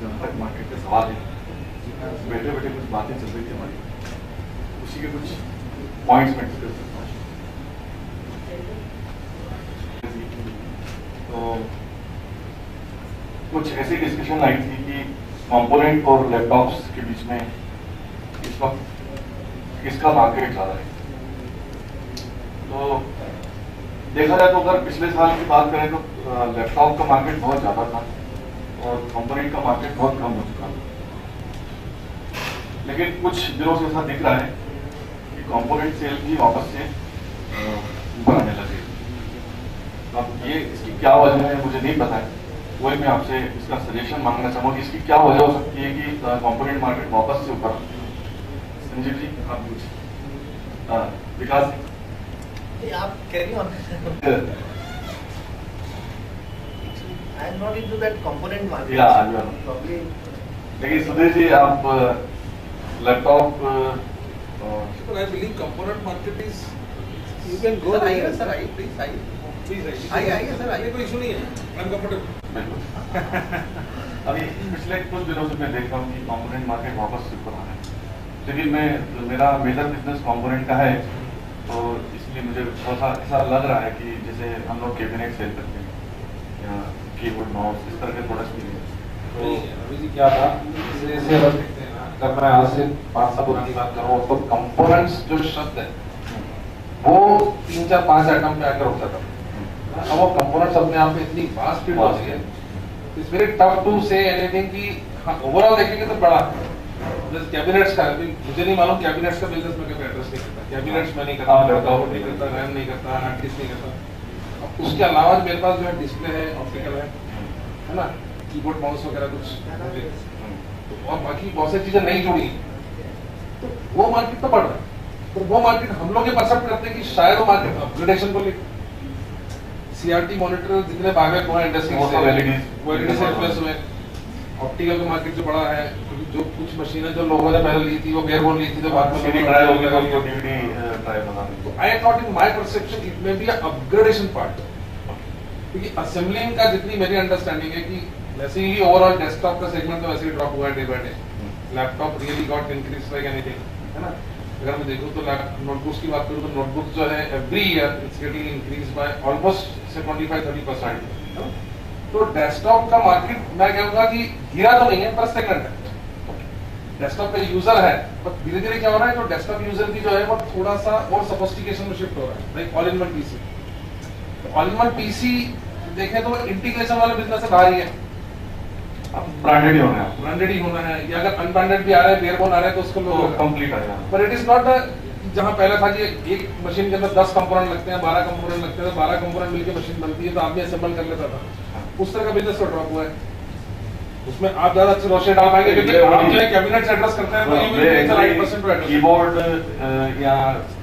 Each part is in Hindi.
जहाँ तक मार्केट का सवाल है, बैठे बैठे कुछ बातें चल रही थी हमारी, उसी के कुछ पॉइंट्स में डिस्कस करता हूँ। तो कुछ ऐसी डिस्कशन आई थी कि कंपोनेंट और लैपटॉप्स के बीच में इस वक्त किसका मार्केट ज़्यादा है। तो देखा जाए तो अगर पिछले साल की बात करें तो लैपटॉप का मार्केट बहुत ज़्यादा था और कंपोनेंट का मार्केट बहुत कम हो चुका था। लेकिन कुछ दिनों से ऐसा दिख रहा है कि कंपोनेंट सेल भी वापस से ऊपर आने लगे। अब ये इसकी क्या वजह है मुझे नहीं पता है, वही मैं आपसे इसका सजेशन मांगना चाहूँगा कि इसकी क्या वजह हो सकती है कि कंपोनेंट मार्केट वापस से ऊपर। संजीव जी आप कुछ, विकास आप carry on. I am not into that component market. Probably. लेकिन सुधीर जी आप laptop But I believe component market is you can go Sir, there. आइए सर, आइए प्लीज आइए। Please आइए सर, आइए। कोई इशू नहीं है। I'm comfortable. अभी पिछले कुछ दिनों से मैं देख रहा हूँ कि कंपोनेंट मार्केट वापस से ऊपर आ रहा है। लेकिन मेरा मेजर बिजनेस कंपोनेंट का है, तो इसलिए मुझे थोड़ा सा ऐसा लग रहा है कि जैसे हम लोग कैबिनेट सेल करते हैं या कीबोर्ड माउस इस तरह के प्रोडक्ट्स भी हैं। तो अभी जी क्या था, जैसे अगर मैं आज से 5 साल पुरानी बात करूँ तो कंपोनेंट्स जो शब्द है वो 3, 4, 5 आइटम पे आकर होता था। अब वो कंपोनेंट्स अपने आप में इतनी वास्ट फील्ड हो गई है, it's very tough to say anything कि हाँ ओवरऑल देखेंगे तो बड़ा जैसे कैबिनेट्स का मुझे नहीं मालूम कैबिनेट्स का बिजनेस में कभी एड्रेस नहीं करता, कैबिनेट्स में नहीं करता, लैपटॉप नहीं करता, रैम नहीं करता, हार्ड डिस्क नहीं करता। अब उसके अलावा मेरे पास जो है डिस्प्ले है, ऑप्टिकल है ना, कीबोर्ड माउस वगैरह कुछ और बाकी बहुत सारी चीजें नहीं जुड़ी, तो वो मार्केट तो बढ़ रहा है। तो वो मार्केट हम लोग ये परसेप्ट करते हैं कि शायद वो मार्केट अपग्रेडेशन को लेकर सीआरटी मॉनिटर जितने भागे हुए इंडस्ट्री से एलईडी से रिप्लेस हुए, ऑप्टिकल का मार्केट जो बड़ा है, जो कुछ मशीनें जो लोगों ने पहले ली थी वो बेयरबोन ली थी तो बाद में सीडी ड्राइव हो गया तो डीवीडी ड्राइव बना दी। तो I thought in my perception it may be a upgradation part, क्योंकि असेंबलिंग का जितनी मेरी अंडरस्टैंडिंग है कि वैसे ही ओवरऑल डेस्कटॉप का सेगमेंट तो वैसे ही ड्रॉप हुआ है day by day, laptop really got increase like anything, है ना। अगर मैं देखूं तो नोटबुक्स की बात करूं तो नोटबुक जो है every year it's getting increase by almost से 25-30%, है ना। तो डेस्कटॉप का मार्केट मैं कहूंगा कि गिरा तो नहीं है पर सेकंड है, डेस्कटॉप का यूजर है, पर धीरे धीरे क्या हो रहा है जो डेस्कटॉप यूजर की जो है वो थोड़ा सा और सोफिस्टिकेशन में शिफ्ट हो रहा है, like all in one PC. All in one PC देखें तो इंटीग्रेशन वाले बिजनेस से बाहर ही है, अब ब्रांडेड ही होना है, ब्रांडेड ही होना है, या अगर अनब्रांडेड भी आ रहा है, बेयरबोन आ रहा है तो उसको लोग कंप्लीट आएगा। पर इट इज नॉट जहां पहले था कि एक मशीन के अंदर 10 कंपोनेंट लगते हैं, 12 कंपोनेंट लगते हैं, 12 कंपोनेंट मिलकर मशीन बनती है तो आदमी असेंबल कर लेता था, उस तरह का बिजनेस ड्रॉप हुआ है। उसमें आप ज्यादा अच्छी रोशनी डाल पाएंगे क्योंकि आप जो है कैबिनेट से एड्रेस करते हैं तो ये 8% पे कीबोर्ड या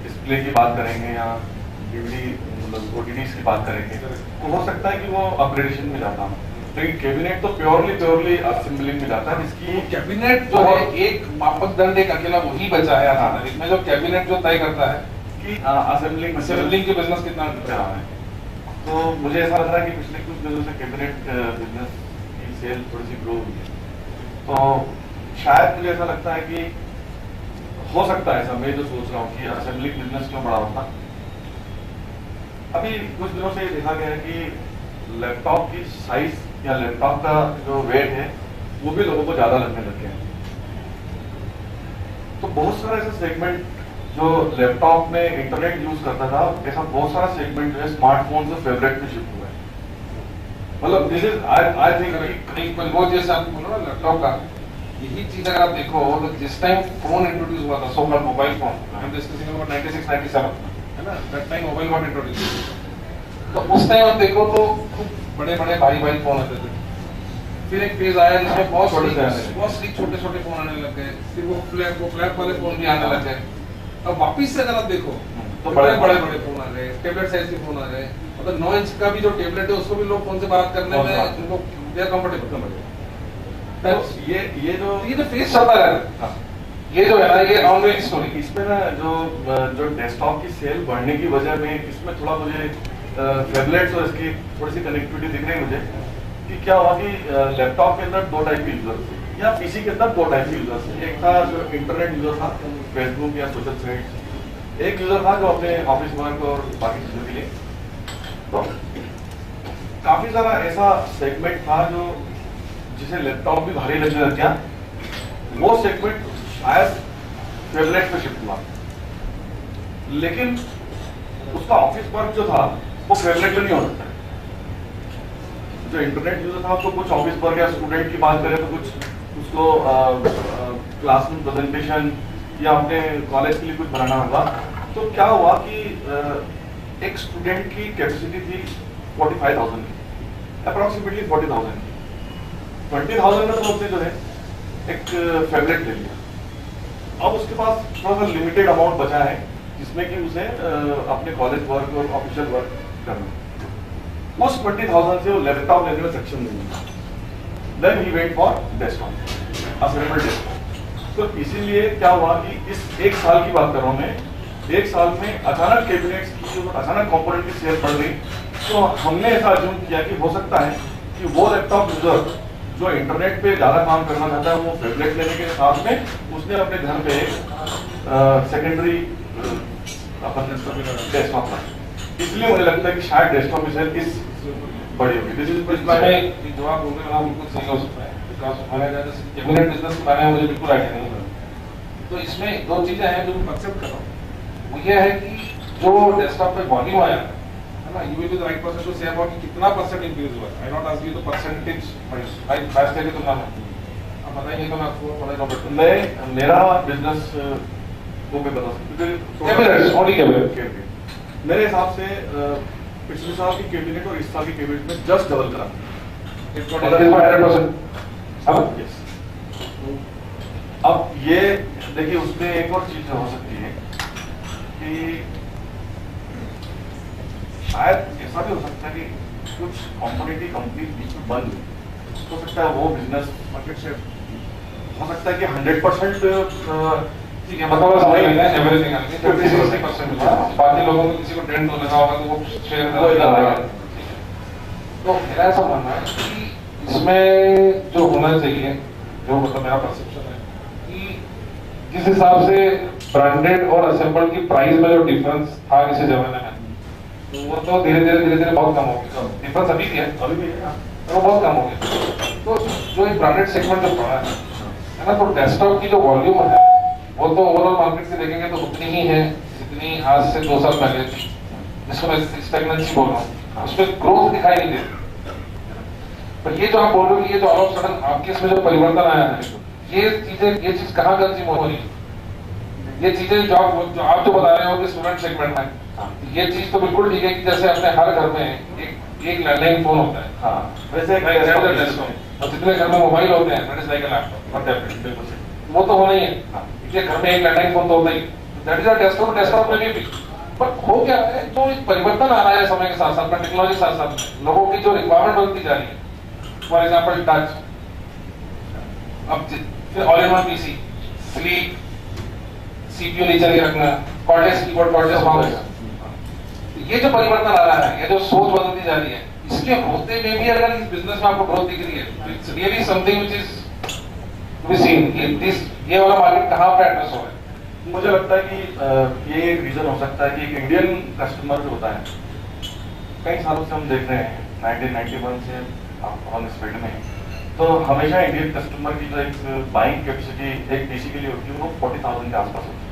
डिस्प्ले की बात करेंगे या डीवीडी मतलब ओटीडीज की बात करेंगे तो हो सकता है कि वो अपग्रेडेशन में जाता है, लेकिन कैबिनेट तो प्योरली असेंबलिंग में जाता है, जिसकी कैबिनेट जो है एक मापक दंड एक अकेला वही बचा है इसमें, जो कैबिनेट जो तय करता है कि असेंबलिंग के बिजनेस कितना क्या है। तो मुझे ऐसा लग रहा है कि पिछले कुछ दिनों से कैबिनेट बिजनेस की सेल थोड़ी सी ग्रो हुई है, तो शायद मुझे ऐसा लगता है कि हो सकता है ऐसा, मैं जो सोच रहा हूँ कि असेंबलिंग बिजनेस क्यों बड़ा होता। अभी कुछ दिनों से देखा गया है कि लैपटॉप की साइज या लैपटॉप का जो वेट है वो भी लोगों को ज्यादा लगने लग गया है। तो बहुत सारा ऐसा सेगमेंट जो लैपटॉप में इंटरनेट यूज करता था, ऐसा बहुत सारा सेगमेंट जो है स्मार्टफोन से फेवरेट में शिफ्ट हुआ है। मतलब दिस इज आई थिंक वो जैसे आपने बोला ना लैपटॉप का, यही चीज अगर आप देखो तो जिस टाइम फोन इंट्रोड्यूस हुआ था, so called mobile phone, I am discussing about 96-97, है ना, that time mobile got introduce. तो उस टाइम आप देखो तो खूब बड़े बड़े भारी भारी फोन आते थे, फिर एक फेज आया जिसमें बहुत छोटे छोटे फोन आने लग गए, फिर वो फ्लैप वाले फोन भी आने लग गए। अब वापिस से अगर आप देखो तो बड़े बड़े फोन आ गए, टेबलेट साइज के फोन आ गए, मतलब 9 इंच का भी जो टेबलेट है उसको भी लोग फोन से बात करने में उनको दे आर कंफर्टेबल। ये जो फेज चलता रहा, ये जो है ना ये ऑनलाइन स्टोरी, इसमें ना जो डेस्कटॉप की सेल बढ़ने की वजह में इसमें थोड़ा मुझे फेबलेट्स और इसकी थोड़ी सी कनेक्टिविटी दिख रही है मुझे। कि क्या हुआ कि लैपटॉप के अंदर दो टाइप के यूजर्स थे या पीसी के अंदर दो टाइप के यूजर्स थे। एक था जो इंटरनेट यूजर था, फेसबुक या सोशल साइट्स। एक यूजर था जो अपने ऑफिस वर्क और बाकी चीजों के लिए। तो काफी सारा ऐसा सेगमेंट था जो जिसे लैपटॉप भी भारी लगने लग गया। वो सेगमेंट शायद टैबलेट पे शिफ्ट हुआ, लेकिन उसका ऑफिस वर्क जो था वो टैबलेट पे नहीं हो सकता। जो इंटरनेट यूजर था उसको कुछ ऑफिस वर्क या स्टूडेंट की बात करें तो कुछ उसको क्लास में प्रेजेंटेशन या अपने कॉलेज के लिए कुछ बनाना होगा। तो क्या हुआ कि एक स्टूडेंट की कैपेसिटी थी 45,000 की, अप्रोक्सीमेटली 40,000 की। 20,000 में तो उसने जो है एक फैबलेट ले लिया। अब उसके पास थोड़ा सा लिमिटेड अमाउंट बचा है जिसमें कि उसे अपने कॉलेज वर्क और ऑफिशियल वर्क करना। उस 20,000 से वो लैपटॉप लेने में सक्षम नहीं था। Then he went for desktop, assemble desktop. तो इसीलिए क्या हुआ कि इस एक साल की बात कर रहा हूँ मैं, एक साल में अचानक कैबिनेट्स की जो अचानक कंपोनेंट की सेल बढ़ गई। तो हमने ऐसा अज्यूम किया कि हो सकता है कि वो लैपटॉप यूजर जो इंटरनेट पे ज्यादा काम करना चाहता है वो टैबलेट लेने के साथ में उसने अपने घर पे सेकेंडरी अपन डेस्कटॉप ला। इसलिए मुझे लगता है कि शायद डेस्कटॉप की सेल इस बड़ी होगी। दिस इज जो आप बोल रहे हो बिल्कुल सही हो सकता है, बिकॉज़ मैंने जैसे कैबिनेट बिजनेस के बारे में मुझे बिल्कुल आइडिया नहीं है। तो इसमें दो चीजें हैं जो मैं एक्सेप्ट कर रहा हूँ। वो ये है कि जो डेस्कटॉप पे वॉल्यूम आया है ना, you will be the right person to say about कि कितना परसेंट इंक्रीज हुआ है। I not ask you the percentage right fast है कि तुम ना आप बताइए तो मैं आपको बता दूं। मैं मेरा बिजनेस वो मैं बता सकता हूं। ओनली कैबिनेट मेरे हिसाब से पिछले साल की कैबिनेट और इस साल की कैबिनेट में जस्ट डबल करा। अब ये देखिए उसमें एक और चीज हो सकती है कि शायद ऐसा भी हो सकता है कि कुछ कॉम्पिटिटिव कंपनी बीच में बंद हो सकता है। वो बिजनेस मार्केट से हो सकता है कि 100% ठीक है, मतलब समझ लेंगे एवरीथिंग आके 50-60% मिला। बाकी लोगों को किसी को टेंट लगा होगा तो वो शेयर वो इधर आएगा। तो मेरा ऐसा मानना है कि इसमें जो होना चाहिए, जो मतलब मेरा परसेप्शन है कि जिस हिसाब से ब्रांडेड और असेंबल्ड की प्राइस में जो डिफरेंस था किसी जमाने में, तो वो तो धीरे धीरे बहुत कम हो गया। डिफरेंस अभी भी है, वो बहुत कम हो गया। तो जो एक ब्रांडेड सेगमेंट जो पड़ा है ना, तो डेस्कटॉप की जो वॉल्यूम है वो तो ओवरऑल मार्केट से देखेंगे तो उतनी ही है जितनी आज से 2 साल पहले थी, जिसको मैं स्टैग्नेंसी बोल रहा हूँ। उसमें ग्रोथ दिखाई नहीं देती। पर ये जो आप बोल रहे हो कि ये जो ऑल ऑफ सडन आपके इसमें जो परिवर्तन आया है, ये चीज कहाँ कंज्यूम हो रही है? ये चीजें जो आप जो बता रहे हो कि स्टूडेंट सेगमेंट है, ये चीज तो बिल्कुल ठीक है कि जैसे अपने हर घर में एक लैंडलाइन फोन होता है। हाँ, वैसे और जितने घर में मोबाइल होते हैं that is like a laptop और टैबलेट, वो तो होना ही है। ये घर में एक लैंडलाइन फोन तो होता ही, that is a desktop. Desktop में भी पर हो क्या है, जो एक परिवर्तन आ रहा है समय के साथ साथ, टेक्नोलॉजी के साथ साथ लोगों की जो रिक्वायरमेंट बनती जा रही है। फॉर एग्जांपल टच, अब फिर all in one PC, sleek, CPU नीचे नहीं रखना, कॉर्डलेस कीबोर्ड, कॉर्डलेस माउस, ये जो परिवर्तन आ रहा है, ये जो सोच बदलती जा रही है, इसके होते में भी अगर इस बिजनेस में आपको ग्रोथ दिख रही है, it's really something which is to be seen. ये वाला मार्केट कहां पे एड्रेस हो रहा है? मुझे लगता है कि ये एक रीजन हो सकता है कि एक इंडियन कस्टमर जो होता है, कई सालों से हम देख रहे हैं 1991 से हम इस फील्ड में, तो हमेशा इंडियन कस्टमर की जो एक बाइंग कैपेसिटी एक पीसी के लिए होती है वो 40,000 के आसपास होती है,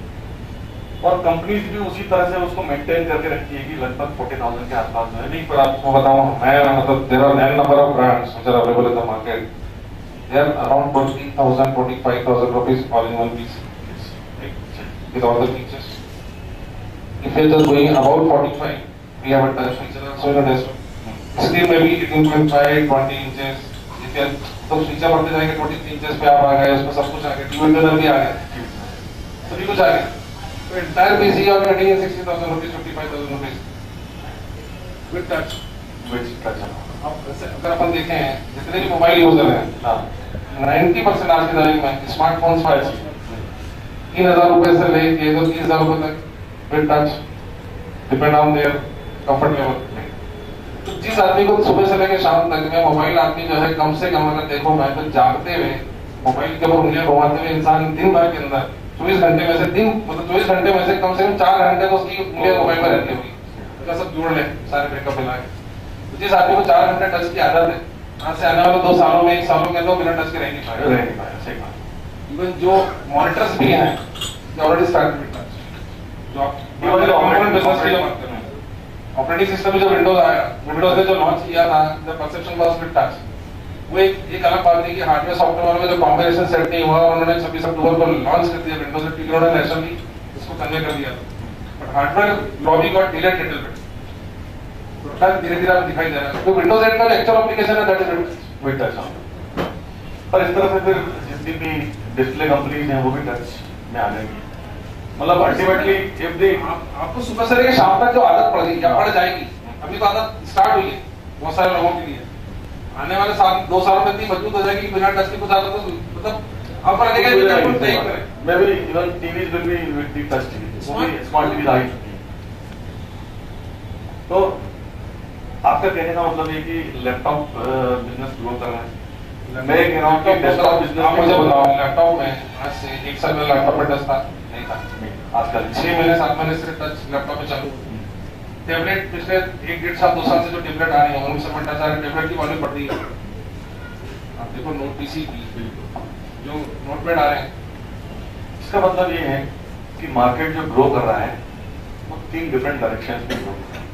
और कंपनीज भी उसी तरह से उसको मेंटेन करके रखती है कि लगभग 40,000 के आसपास जो है। नहीं, पर आपको बताऊं मैं, मतलब there are n number of brands which are available in the market. They are around 40,000, 45,000 rupees all in one piece with all the features. If you are just going about 45, we have a touch feature also in a desktop. Screen maybe 18.5, 20 inches. If you are तो फीचर बढ़ते जाएंगे, 23 इंचेस पे आप आ गए, उसमें सब कुछ आ गया, टीवी अंदर भी आ गया, सभी कुछ आ गया। तो entire PC you are getting in 60,000 rupees, 55,000 rupees with touch. अगर अपन देखें जितने भी मोबाइल यूजर हैं, 90% आज की तारीख में स्मार्टफोन्स पर 3,000 रुपए से लेके 30,000 रुपए तक with touch, depend on their comfort level. तो जिस आदमी को सुबह से लेकर शाम तक में मोबाइल आदमी जो है कम से कम अगर देखो मैं तो जागते हुए मोबाइल के ऊपर उंगलियां घुमाते हुए इंसान दिन भर के अंदर 24 घंटे में से दिन मतलब 24 घंटे में से कम 4 घंटे तो उसकी उंगलियां मोबाइल में रहती होगी। तो सब जोड़ ले सारे ब्रेकअप मिला के। तो जिस आदमी को 4 घंटे टच की आदत है आज से आने वाले 2 सालों में 1 सालों में 2 मिनट टच के रह नहीं पाएगा। सही बात। इवन जो मॉनिटर्स भी हैं ऑलरेडी स्टार्ट विद टच जो ऑपरेटिंग बिजनेस के लिए बात कर रहे हैं ऑपरेटिंग सिस्टम में जो विंडोज ने जो लॉन्च किया था the perception was with touch वो एक अलग बात है कि हार्डवेयर सॉफ्टवेयर में जो कॉम्बिनेशन सेट नहीं हुआ उन्होंने 26 अक्टूबर को लॉन्च कर दिया विंडोज 8 उन्होंने नेशनली इसको कन्वे कर दिया but hardware lobby got delayed little bit तो टच धीरे-धीरे आपको दिखाई दे रहा है। तो विंडोज 8 का एक्चुअल एप्लीकेशन है दैट इज विद टच। पर इस तरह से फिर जितनी भी डिस्प्ले कंपनीज हैं वो भी टच में आ जाएंगी। मतलब अल्टीमेटली इफ दे आपको सुबह से लेकर शाम तक जो आदत पड़ गई या पड़ जाएगी अभी तो आदत स्टार्ट हुई है बहुत सारे लोगों के लिए आने वाले 2 सालों में इतनी मजबूत हो जाएगी बिना टच के कुछ आदत तो मतलब आप पर लगेगा कि बिल्कुल सही करें। मैं भी even TVs will be with the touch TV वो भी स्मार्ट टीवी आ चुकी है। तो आपका कहने का मतलब ये कि लैपटॉप बिजनेस ग्रो कर रहा है। मैं कह रहा हूँ कि डेस्कटॉप बिजनेस आप मुझे बताओ लैपटॉप में आज से 1 साल में लैपटॉप में टच था नहीं था आजकल 6 महीने 7 महीने से टच लैपटॉप में चालू टैबलेट पिछले 1-1.5 साल 2 साल से जो टैबलेट आ रही है उनमें सब टच आ रहे टैबलेट की वॉल्यूम बढ़ रही है। आप देखो नोट पीसी की जो नोटपैड आ रहे हैं इसका मतलब ये है कि मार्केट जो ग्रो कर रहा है वो 3 डिफरेंट डायरेक्शंस में ग्रो कर रहा है।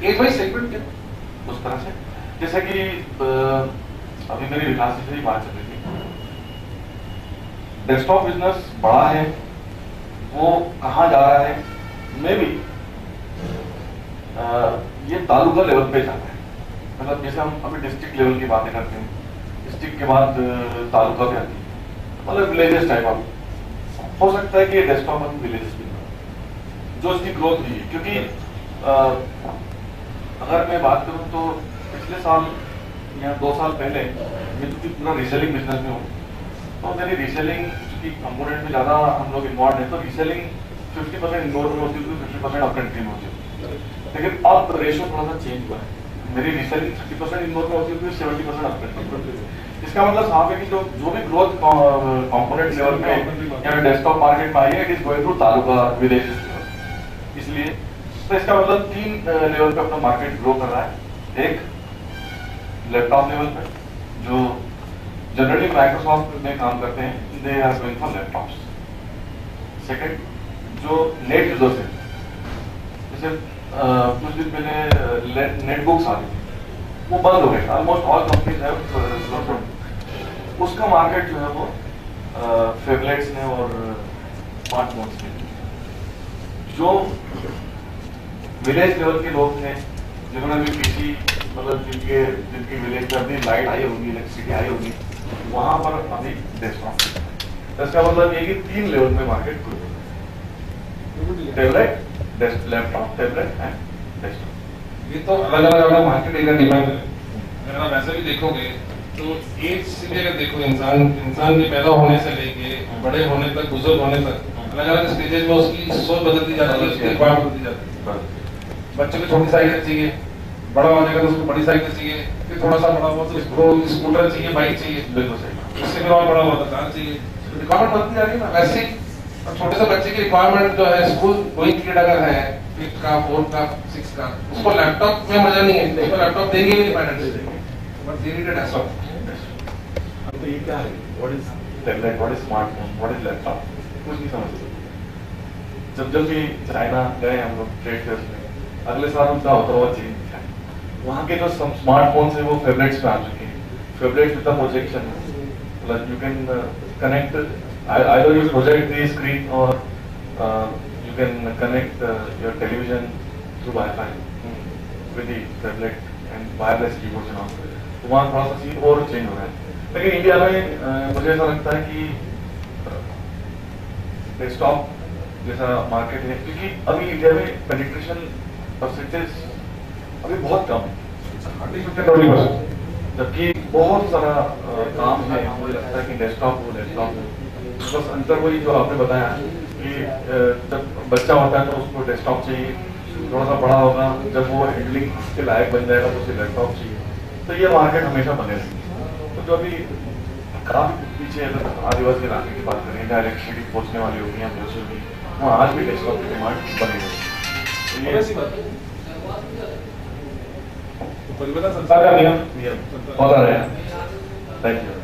एक भाई सेगमेंट क्या उस तरह से जैसे कि अभी मेरी विकास जी से ही बात चल रही थी डेस्कटॉप बिजनेस बड़ा है वो कहाँ जा रहा है मैं भी ये तालुका लेवल पे जाता है। मतलब जैसे हम अभी डिस्ट्रिक्ट लेवल की बातें करते हैं डिस्ट्रिक्ट के बाद तालुका पे आती है मतलब विलेजेस टाइप ऑफ हो सकता है कि ये डेस्कटॉप अभी विलेजेस भी जो इसकी ग्रोथ हुई है क्योंकि अगर मैं बात करूं तो पिछले साल या 2 साल पहले मैं तो पूरा रीसेलिंग बिजनेस में हूँ तो मेरी रीसेलिंग की कंपोनेंट में ज़्यादा हम लोग इन्वॉल्व है तो रीसेलिंग 50% इंडोर में होती है 50% आउट कंट्री में होती है। लेकिन अब रेशियो थोड़ा सा चेंज हुआ है मेरी रीसेलिंग 30% इंडोर में होती है 70% आउट कंट्री में। इसका मतलब साफ है कि जो भी ग्रोथ कंपोनेंट लेवल पे या डेस्कटॉप मार्केट में आई है it is going through taluka village इसलिए तो इसका मतलब 3 लेवल पे अपना मार्केट ग्रो कर रहा है। एक लैपटॉप लेवल पे जो जनरली माइक्रोसॉफ्ट में काम करते हैं they are going for laptops. Second जो नेट यूजर्स हैं जैसे कुछ दिन पहले नेटबुक्स आ रही थी वो बंद हो गए ऑलमोस्ट ऑल कंपनीज है उसका मार्केट जो है वो फेबलेट्स ने और स्मार्टफोन्स ने जो विलेज लेवल के लोग थे जिन्होंने भी पीसी मतलब जिनकी विलेज में अभी लाइट आई होगी इलेक्ट्रिसिटी आई होगी वहां पर अभी डेस्कटॉप इसका मतलब ये कि 3 लेवल में market grow tablet laptop tablet and desktop ये तो अलग-अलग मार्केट एरिया डिपेंड है। अगर आप ऐसे भी देखोगे तो एज से भी अगर देखो इंसान के पैदा होने से लेके बड़े होने तक बुजुर्ग होने तक अलग-अलग स्टेजेस में उसकी सोच बदलती जाती है उसकी रिक्वायरमेंट बदलती जाती है। बच्चे को छोटी साइकिल चाहिए बड़ा हो जाएगा तो उसको बड़ी साइकिल चाहिए फिर थोड़ा सा बड़ा हुआ तो उसको स्कूटर चाहिए बाइक चाहिए बिल्कुल सही उससे फिर और बड़ा हुआ तो कार चाहिए रिक्वायरमेंट बढ़ती जा रही है ना। वैसे ही छोटे से बच्चे की रिक्वायरमेंट जो है स्कूल गोइंग पीरियड अगर है 5th का 4th का 6th का उसको लैपटॉप में मजा नहीं है उसको लैपटॉप देंगे नहीं parents but they need a desktop. तो ये क्या है what is tablet what is smartphone what is laptop कुछ नहीं समझ सकते। जब भी चाइना गए हम लोग ट्रेड फेयर में अगले साल उनका होता हुआ चेंज दिखा वहाँ के जो स्मार्टफोन है वो फेबलेट्स में आ चुके हैं फेबलेट्स विद प्रोजेक्शन मतलब you can connect either you project the screen or you can connect your television through Wi-Fi with the tablet and wireless keyboards and all. तो वहाँ थोड़ा सा चीज और चेंज हो रहा है लेकिन इंडिया में मुझे ऐसा लगता है कि डेस्कटॉप जैसा मार्केट है क्योंकि अभी इंडिया में पेनिट्रेशन परसेंटेज अभी बहुत कम है जबकि बहुत सारा काम है मुझे लगता है कि डेस्कटॉप हो लैपटॉप हो बस अंतर वही जो आपने बताया कि जब बच्चा होता है तो उसको डेस्कटॉप चाहिए थोड़ा सा बड़ा होगा, जब वो हैंडलिंग के लायक बन जाएगा तो उसे लैपटॉप चाहिए। तो ये मार्केट हमेशा बने रहेगी। तो जो अभी काफी पीछे अगर आदिवासी इलाके की बात करें, जहाँ इलेक्ट्रिसिटी पहुंचने वाली होगी या पहुंचेगी, वहाँ आज भी डेस्कटॉप की डिमांड बनी रहेगी। तो ये ऐसी बात है। तो परिवर्तन संसार का नियम होता रहेगा। Thank you.